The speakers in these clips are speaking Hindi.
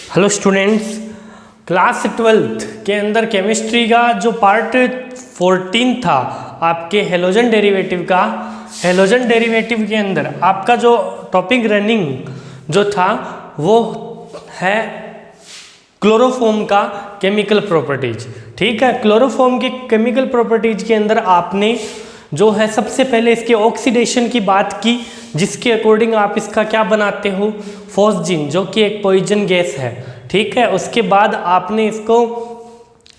हेलो स्टूडेंट्स, क्लास 12th के अंदर केमिस्ट्री का जो पार्ट 14 था आपके हेलोजन डेरिवेटिव का, हेलोजन डेरिवेटिव के अंदर आपका जो टॉपिक रनिंग जो था वो है क्लोरोफॉर्म का केमिकल प्रॉपर्टीज। ठीक है, क्लोरोफॉर्म के केमिकल प्रॉपर्टीज के अंदर आपने जो है सबसे पहले इसके ऑक्सीडेशन की बात की, जिसके अकॉर्डिंग आप इसका क्या बनाते हो, फॉस्जीन, जो कि एक पॉइजन गैस है। ठीक है, उसके बाद आपने इसको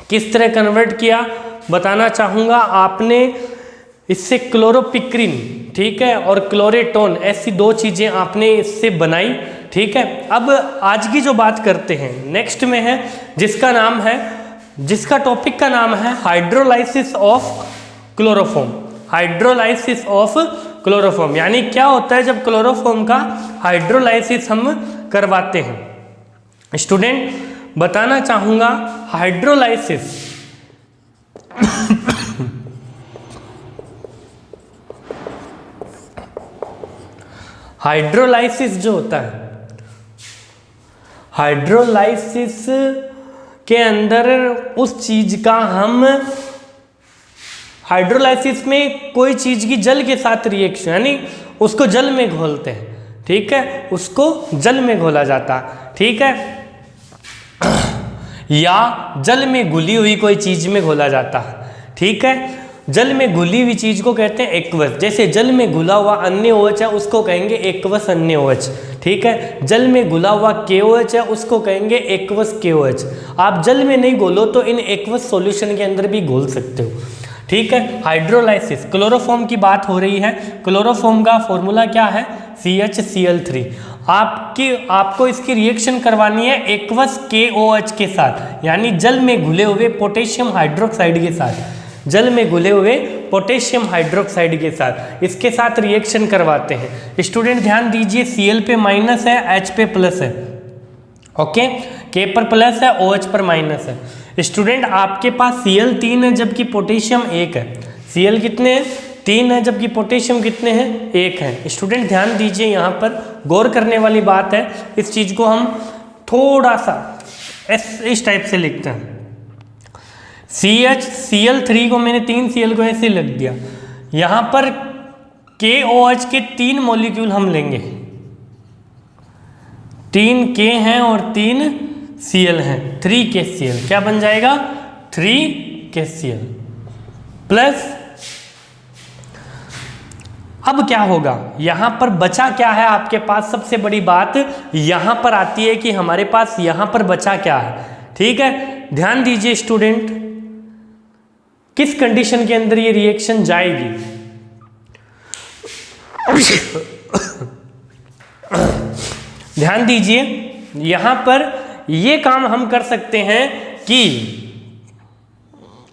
किस तरह कन्वर्ट किया बताना चाहूँगा। आपने इससे क्लोरोपिक्रिन, ठीक है, और क्लोरेटोन, ऐसी दो चीज़ें आपने इससे बनाई। ठीक है, अब आज की जो बात करते हैं नेक्स्ट में है, जिसका टॉपिक का नाम है hydrolysis of chloroform. Hydrolysis of chloroform यानी क्या होता है जब क्लोरोफॉर्म का हाइड्रोलाइसिस हम करवाते हैं। स्टूडेंट बताना चाहूंगा हाइड्रोलाइसिस हाइड्रोलाइसिस जो होता है, हाइड्रोलाइसिस के अंदर उस चीज का हम हाइड्रोलाइसिस में कोई चीज की जल के साथ रिएक्शन, यानी उसको जल में घोलते हैं। ठीक है, उसको जल में घोला जाता है। ठीक है, या जल में घुली हुई कोई चीज में घोला जाता है। ठीक है, जल में घुली हुई चीज को कहते हैं एक्वस। जैसे जल में घुला हुआ अन्य OH है उसको कहेंगे एक्वस अन्य OH। ठीक है, जल में घुला हुआ KOH है उसको कहेंगे एक्वस KOH। आप जल में नहीं घोलो तो इन एक्वस सॉल्यूशन के अंदर भी घोल सकते हो। ठीक है, हाइड्रोलाइसिस क्लोरोफॉर्म की बात हो रही है। क्लोरोफॉर्म का फॉर्मूला क्या है, CHCl3। आपको इसकी रिएक्शन करवानी है एक्वस KOH के साथ, यानी जल में घुले हुए पोटेशियम हाइड्रोक्साइड के साथ। जल में घुले हुए पोटेशियम हाइड्रोक्साइड के साथ इसके साथ रिएक्शन करवाते हैं। स्टूडेंट ध्यान दीजिए, Cl पे माइनस है, H पे प्लस है। ओके, K पर प्लस है, OH पर माइनस है। स्टूडेंट आपके पास Cl 3 है जबकि पोटेशियम 1 है। Cl कितने हैं, 3 है, जबकि पोटेशियम कितने हैं, 1 है। स्टूडेंट ध्यान दीजिए, यहाँ पर गौर करने वाली बात है। इस चीज को हम थोड़ा सा इस टाइप से लिखते हैं। Cl3 को मैंने 3 Cl को ऐसे लिख दिया। यहाँ पर KOH के 3 मॉलिक्यूल हम लेंगे, 3 K हैं और 3 Cl हैं, 3 KCl। क्या बन जाएगा, 3 KCl प्लस। अब क्या होगा, यहां पर बचा क्या है आपके पास, सबसे बड़ी बात यहां पर आती है कि हमारे पास यहां पर बचा क्या है। ठीक है, ध्यान दीजिए स्टूडेंट, किस कंडीशन के अंदर ये रिएक्शन जाएगी। ध्यान दीजिए, यहां पर ये काम हम कर सकते हैं कि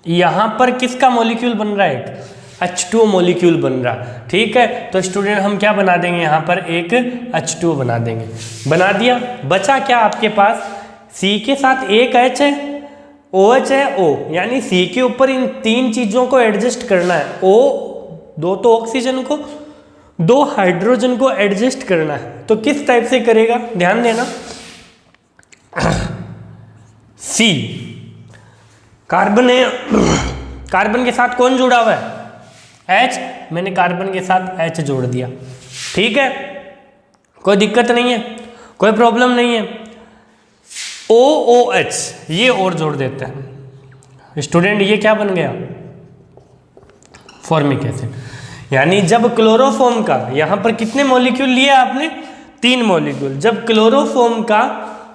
यहां पर किसका मॉलिक्यूल बन रहा है, H2O मॉलिक्यूल बन रहा है। ठीक है, तो स्टूडेंट हम क्या बना देंगे, यहां पर एक H2O बना देंगे। बना दिया, बचा क्या आपके पास, C के साथ एक H है, OH है, O, यानी C के ऊपर इन 3 चीजों को एडजस्ट करना है। O 2 तो ऑक्सीजन को, 2 हाइड्रोजन को एडजस्ट करना है। तो किस टाइप से करेगा, ध्यान देना। C कार्बन है, कार्बन के साथ कौन जुड़ा हुआ है, H, मैंने कार्बन के साथ H जोड़ दिया। ठीक है, कोई दिक्कत नहीं है, कोई प्रॉब्लम नहीं है। OOH ये और जोड़ देते हैं। स्टूडेंट ये क्या बन गया, फॉर्मिक एसिड। यानी जब क्लोरोफॉर्म का, यहां पर कितने मॉलिक्यूल लिए आपने, 3 मॉलिक्यूल। जब क्लोरोफॉर्म का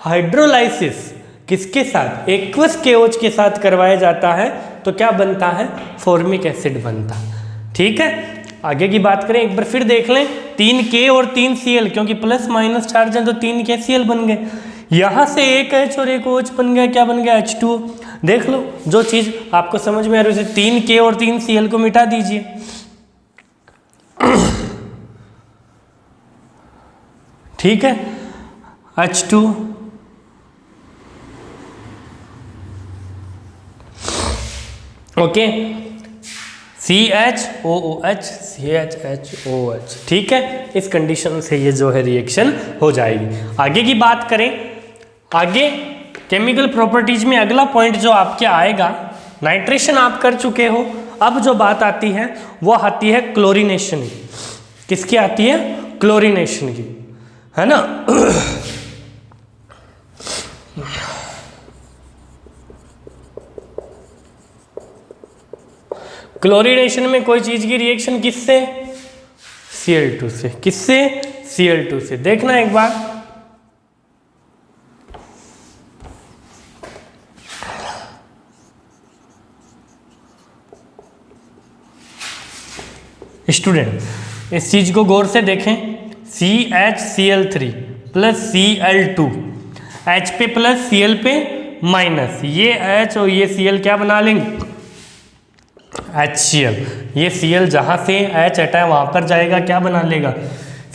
हाइड्रोलाइसिस किसके साथ, एक्वस KOH के साथ करवाया जाता है तो क्या बनता है, फॉर्मिक एसिड बनता है। ठीक है, आगे की बात करें एक बार फिर देख लें, 3 K और 3 Cl, क्योंकि प्लस माइनस चार्ज है तो 3 KCl बन गए। यहां से एक H और एक OH बन गया, क्या बन गया, H2O। देख लो, जो चीज आपको समझ में आ रही है, 3 K और 3 Cl को मिटा दीजिए। ठीक है, H2 ओके, CHOOH CHHOH। ठीक है, इस कंडीशन से ये जो है रिएक्शन हो जाएगी। आगे की बात करें, आगे केमिकल प्रॉपर्टीज में अगला पॉइंट जो आपके आएगा, नाइट्रेशन आप कर चुके हो, अब जो बात आती है वो आती है क्लोरीनेशन की। किसकी आती है? क्लोरीनेशन की, है ना। क्लोरीनेशन में कोई चीज की रिएक्शन किससे? Cl2 से। किससे? Cl2 से। देखना एक बार, स्टूडेंट इस चीज को गौर से देखें। CHCl3 प्लस Cl2, H पे प्लस Cl पे माइनस, ये H और ये Cl क्या बना लेंगे? HCl। ये Cl जहां से H हटा है वहां पर जाएगा, क्या बना लेगा?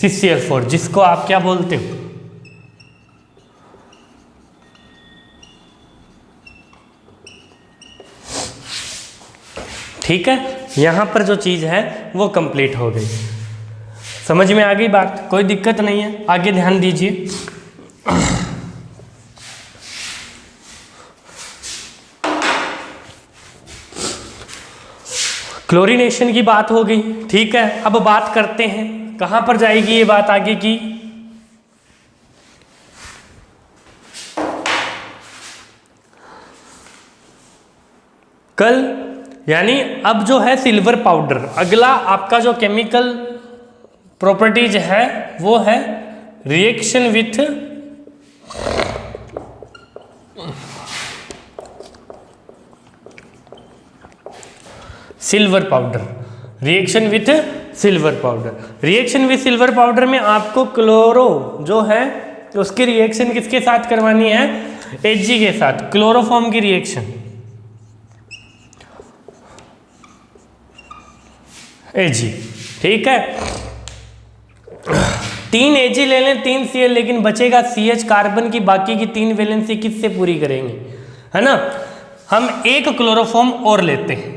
CCl4, जिसको आप क्या बोलते हो? ठीक है, यहां पर जो चीज है वो कंप्लीट हो गई। समझ में आ गई बात? कोई दिक्कत नहीं है, आगे ध्यान दीजिए। क्लोरीनेशन की बात हो गई, ठीक है। अब बात करते हैं कहां पर जाएगी ये बात आगे की? कल, यानी अब जो है सिल्वर पाउडर। अगला आपका जो केमिकल प्रॉपर्टीज है वो है reaction with silver powder. Reaction with silver powder. Reaction with silver powder में आपको क्लोरो जो है उसकी रिएक्शन किसके साथ करवानी है? Hg के साथ, क्लोरोफॉर्म की रिएक्शन Ag, ठीक है। 3 Ag ले लें, 3 Cl, लेकिन बचेगा CH कार्बन की, बाकी की 3 वैलेंसी किससे पूरी करेंगे, है ना। हम एक क्लोरोफॉर्म और लेते हैं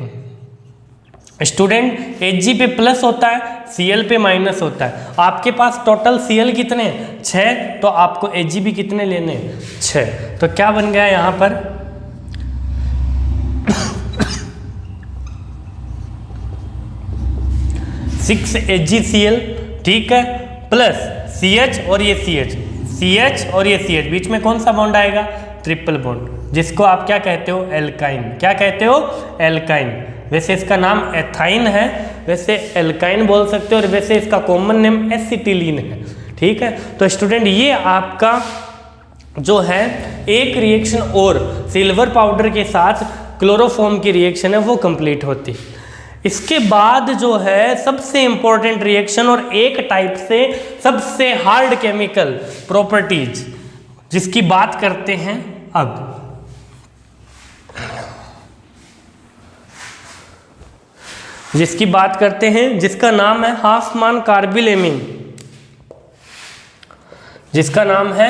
स्टूडेंट। Hg पे प्लस होता है, Cl पे माइनस होता है। आपके पास टोटल Cl कितने? 6, तो आपको Hg भी कितने लेने? 6। तो क्या बन गया यहां पर? 6 HgCl, ठीक है, प्लस CH और ये CH और ये CH, बीच में कौन सा बॉन्ड आएगा? ट्रिपल बॉन्ड, जिसको आप क्या कहते हो? एल्काइन। क्या कहते हो? एल्काइन। वैसे इसका नाम एथाइन है, वैसे एल्काइन बोल सकते हो, और वैसे इसका कॉमन नेम एसिटिलीन है, ठीक है। तो स्टूडेंट ये आपका जो है एक रिएक्शन और सिल्वर पाउडर के साथ क्लोरोफॉर्म की रिएक्शन है वो कंप्लीट होती है। इसके बाद जो है सबसे इंपॉर्टेंट रिएक्शन और एक टाइप से सबसे हार्ड केमिकल प्रॉपर्टीज जिसकी बात करते हैं अब, जिसकी बात करते हैं, जिसका नाम है हाफमान कार्बिलेमीन। जिसका नाम है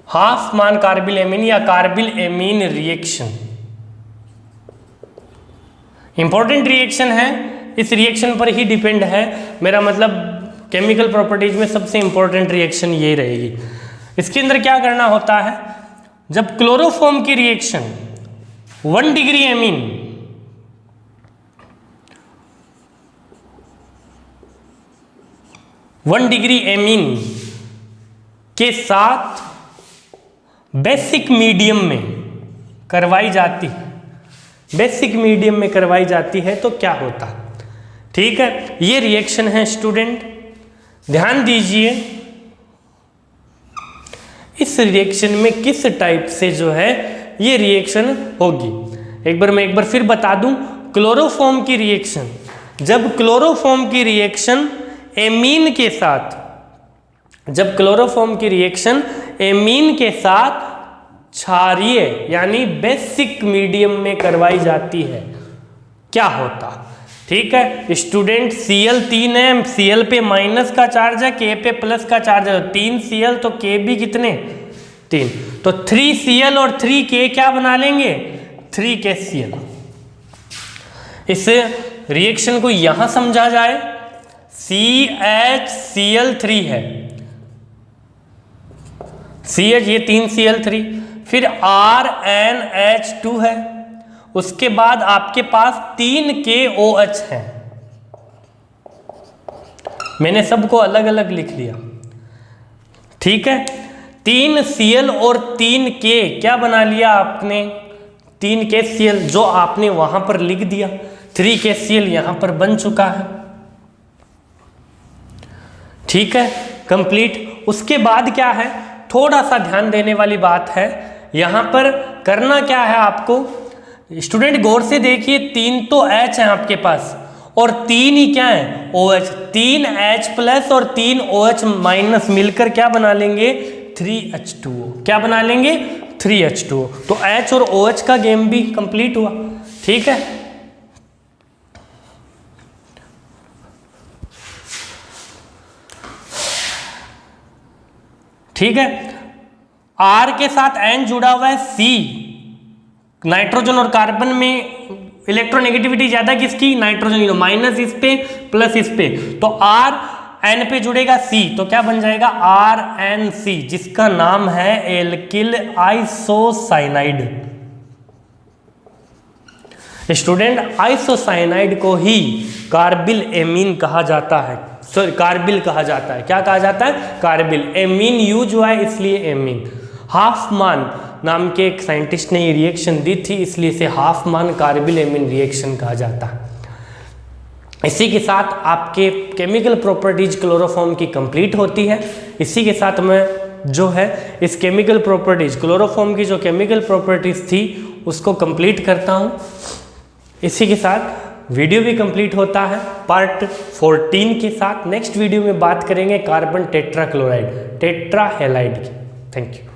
हाफमान कार्बिलेमीन या कार्बिलेमीन रिएक्शन। इंपॉर्टेंट रिएक्शन है, इस रिएक्शन पर ही डिपेंड है, मेरा मतलब केमिकल प्रॉपर्टीज में सबसे इंपॉर्टेंट रिएक्शन ये रहेगी। इसके अंदर क्या करना होता है? जब क्लोरोफॉर्म की रिएक्शन 1 डिग्री एमीन के साथ बेसिक मीडियम में करवाई जाती है, बेसिक मीडियम में करवाई जाती है तो क्या होता? ठीक है, ये रिएक्शन है स्टूडेंट, ध्यान दीजिए। इस रिएक्शन में किस टाइप से जो है ये रिएक्शन होगी, एक बार फिर बता दूं। क्लोरोफॉर्म की रिएक्शन, जब क्लोरोफॉर्म की रिएक्शन एमीन के साथ, जब क्लोरोफॉर्म की रिएक्शन एमीन के साथ क्षारीय यानी बेसिक मीडियम में करवाई जाती है, क्या होता? ठीक है स्टूडेंट, Cl 3 है, Cl पे माइनस का चार्ज है, K पे प्लस का चार्ज है, 3 Cl तो K भी कितने? 3, तो 3 Cl और 3 K क्या बना लेंगे? 3 KCl। इस रिएक्शन को यहां समझा जाए, CHCl3 है, CH, ये 3Cl3, फिर RnH2 है, उसके बाद आपके पास 3KOH है। मैंने सबको अलग अलग लिख लिया, ठीक है। 3Cl और 3K क्या बना लिया आपने, 3KCl जो आपने वहां पर लिख दिया, 3KCl यहां पर बन चुका है, ठीक है, कंप्लीट। उसके बाद क्या है, थोड़ा सा ध्यान देने वाली बात है, यहां पर करना क्या है आपको, स्टूडेंट गौर से देखिए, 3 तो H है आपके पास और 3 ही क्या है, OH, 3H प्लस और 3 OH माइनस मिलकर क्या बना लेंगे, 3H2O। क्या बना लेंगे, 3H2O। तो H और OH का गेम भी कंप्लीट हुआ, ठीक है। ठीक है, R के साथ N जुड़ा हुआ है, C, नाइट्रोजन और कार्बन में इलेक्ट्रोनेगेटिविटी ज्यादा किसकी, नाइट्रोजन, माइनस इस पे प्लस इस पे, तो R N पे जुड़ेगा C, तो क्या बन जाएगा, RNC, जिसका नाम है एल्किल आइसोसाइनाइड। स्टूडेंट आइसोसाइनाइड को ही कार्बिल एमीन कहा जाता है, सॉरी कार्बिल कहा जाता है, क्या कहा जाता है, कार्बिल। एमीन यूज हुआ है इसलिए एमीन। हाफमान नाम के एक साइंटिस्ट ने ये रिएक्शन दी थी, इसलिए इसे हाफमान कार्बिल एमीन रिएक्शन कहा जाता है। इसी के साथ आपके केमिकल प्रॉपर्टीज क्लोरोफॉर्म की कंप्लीट होती है। इसी के साथ मैं जो है इस केमिकल प्रॉपर्टीज क्लोरोफॉर्म की जो केमिकल प्रॉपर्टीज थी उसको कंप्लीट करता हूँ। इसी के साथ वीडियो भी कंप्लीट होता है पार्ट 14 के साथ। नेक्स्ट वीडियो में बात करेंगे कार्बन टेट्राक्लोराइड, टेट्राहेलाइड की। Thank you.